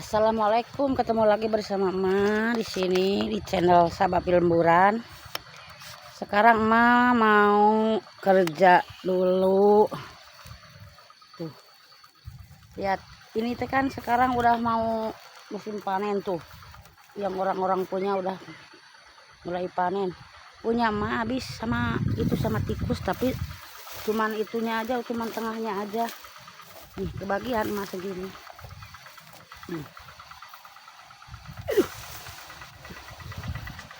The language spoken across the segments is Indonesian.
Assalamualaikum, ketemu lagi bersama Emak di sini di channel Sabapil Lemburan. Sekarang Emak mau kerja dulu. Tuh. Lihat, ini teh kan sekarang udah mau musim panen tuh. Yang orang-orang punya udah mulai panen. Punya Emak habis sama tikus, tapi cuman itunya aja, cuman tengahnya aja. Nih, kebagian Emak segini.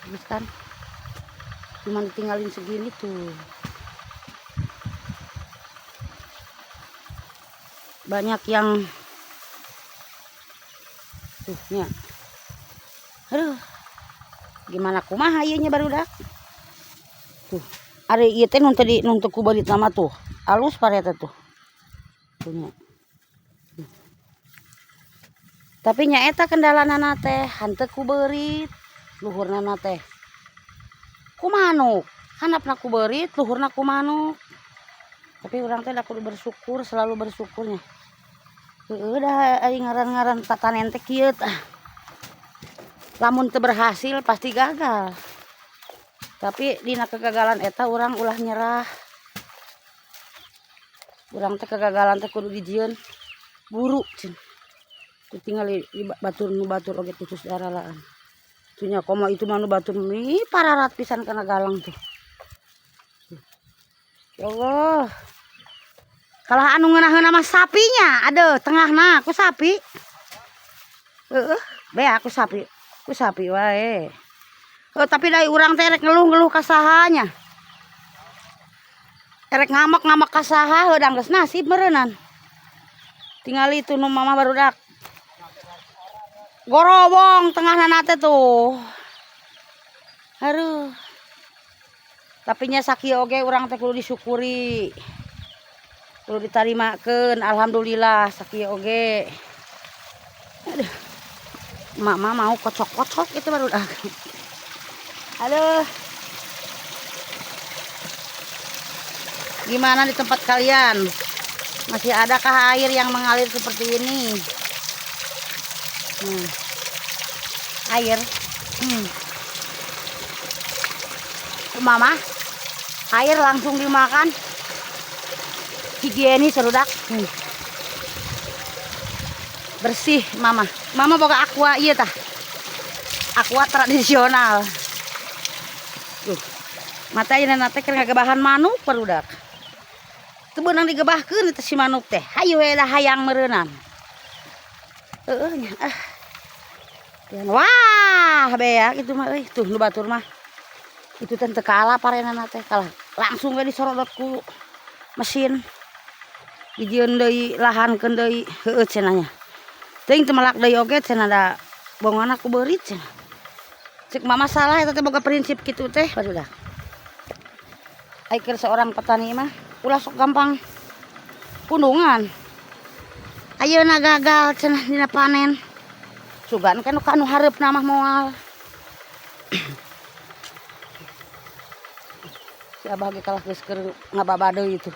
Habis kan cuma ditinggalin segini tuh, banyak yang tuh ya. Aduh, gimana kumaha ieu nya barudak tuh. Ari ieu teh nuntuk ku beurit nama tuh alus pareta tuh punya. Tapi nya eta kendalana teh hanteu ku beurit, luhurna teh ku manuk, handapna ku beurit, luhurna ku manuk. Tapi urang teh da kudu bersyukur, selalu bersyukurnya. Heueuh dah ari ngaran-ngaran tatanen teh kieu tah. Lamun teu berhasil pasti gagal. Tapi dina kegagalan eta urang ulah nyerah. Urang teh kegagalan teh kudu dijieun buru cen. Tuh tinggal di batur nu batur oge tutus daralaan. Tunya koma itu mah nu batur nih pararat pisan kana galang tuh. Ya Allah. Kalah anu ngeunaheun mah sapinya, aduh tengahna ku sapi. Heeh, bea aku sapi. Ku sapi wae. Tapi dari urang teh rek ngeluh-ngeluh ka sahanya. Erek ngamak-ngamak ka saha heudang geus nasib meureunnan. Tinggal itu nu mama barudak. Gorobong tengahna teh tuh. Aduh. Tapi nya sakieu oge urang teh kudu disyukuri. Kudu ditarimakeun, alhamdulillah sakieu oge. Aduh. Mama mau kocok-kocok itu barudak. Aduh. Gimana di tempat kalian? Masih adakah air yang mengalir seperti ini? Air. Mama, air langsung dimakan. Higienis serudak. Bersih mama. Mama boga aqua ieu tah. Aqua tradisional. Tuh. Mata ayeuna teh keur ngagebahan manuk barudak. Teu beunang digebahkeun teh si manuk teh. Hayu we dah hayang meureunnan. Heeh nya wah beak itu mah euy tuh nu batur mah. Itu teh teu kalah parenana teh kalah. Langsung we disorodot ku mesin. Dijieun deui lahankeun deui heueuh cenah nya. Teuing teu melak deui oge cenah da bongana ku beurit cenah. Cek mama salah eta teh boga prinsip kitu teh barudak. Ai keur seorang petani mah ulah sok gampang pundungan. Ayeuna gagal cenah dina panen. Sugan kan nu hareupna mah moal. Si abah ge kalah geus keur ngababa deui itu.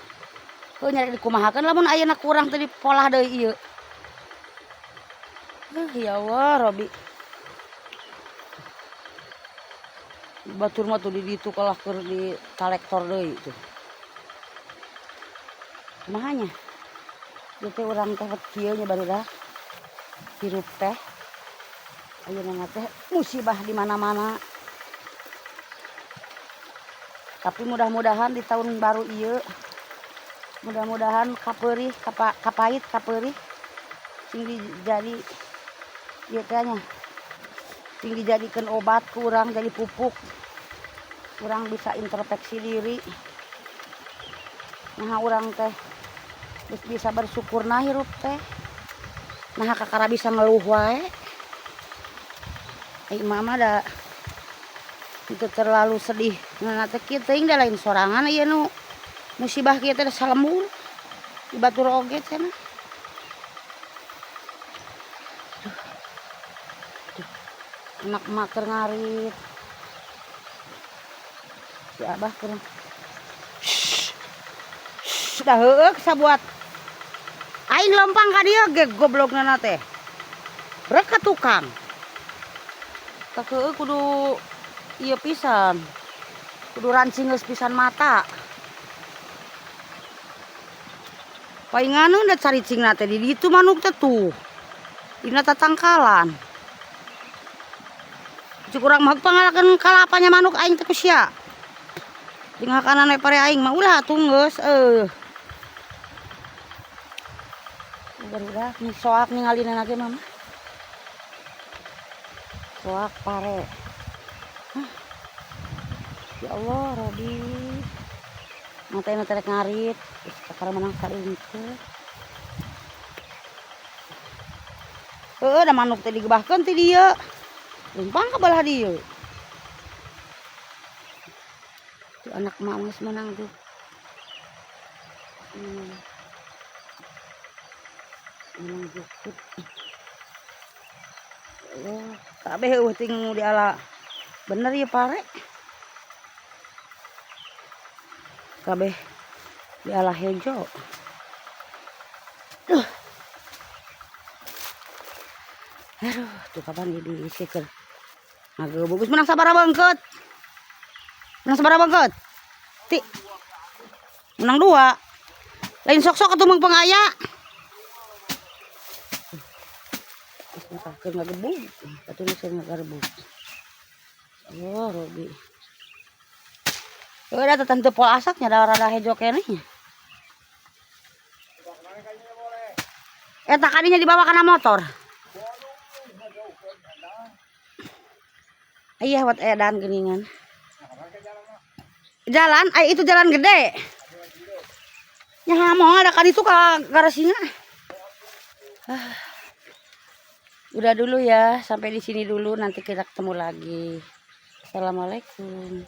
Heuh nyari dikumahakeun lamun ayeuna kurang teh dipolah deui ieu. Ya Allah, Robi. Batur mah tuh di ditu kalah keur di talektor deui tuh. Kumaha nya? Ieu teh urang teh kieu nya barudak. Hirup teh. Ayeuna teh musibah di mana-mana. Tapi mudah-mudahan di tahun baru ieu mudah-mudahan kapeurih kapait kapeurih sing jadi ieu teh nya sing dijadikeun obat ku urang jadi pupuk. Urang bisa introspeksi diri. Nah urang teh geus bisa bersyukurna hirup teh. Nah kakara bisa ngeluh wae. Mama da itu terlalu sedih. Nah teh kieu teuing da lain sorangan ieu nu musibah kieu teh salembur. Di batur oge cenah. Anak emak keur ngarit. Si abah keur. Sudah heueuh sabuat. Aing lompang ka dieu ge goblokna teh. Rek ka tukang. Kakeu kudu ieu pisan. Kudu rancing geus pisan mata. Painganeun da caricingna teh di ditu manuk teh tuh. Dina tatangkalan. Cuk urang mah pangalakeun kalapanya manuk aing teh sia. Dingakanan we pare aing mah ulah atuh geus Udah nih soak ningalina lagi mama. Soak pare. Ya Allah, Robi. Matanya terek ngarit, sekarang menang sari itu. Ada manuk tadi digebahkeun ti dieu. Limpang ka belah dieu. Tuh anak emak geus menang tuh. Menang jukut. Oh, kabeh eueuh ting diala. Bener ya pare. Kabeh diala hejo. Aduh, tuh kapan disikeun. Ngageubeuh menang sabaraha beungkeut. Menang sabaraha beungkeut? Ti. Menang 2. Lain sok-sok atuh meung pengaya. Geus ngagebug, atuh geus ngagebug. Oh, Robi. Udah teteh teu pol asaknya da rada hejo keneh. Eta kadinya dibawa kana motor. Iya buat edan geningan. Jalan, itu jalan gede. Nya mau ada kan itu ka garasinya. Udah dulu ya, sampai di sini dulu, nanti kita ketemu lagi. Assalamualaikum.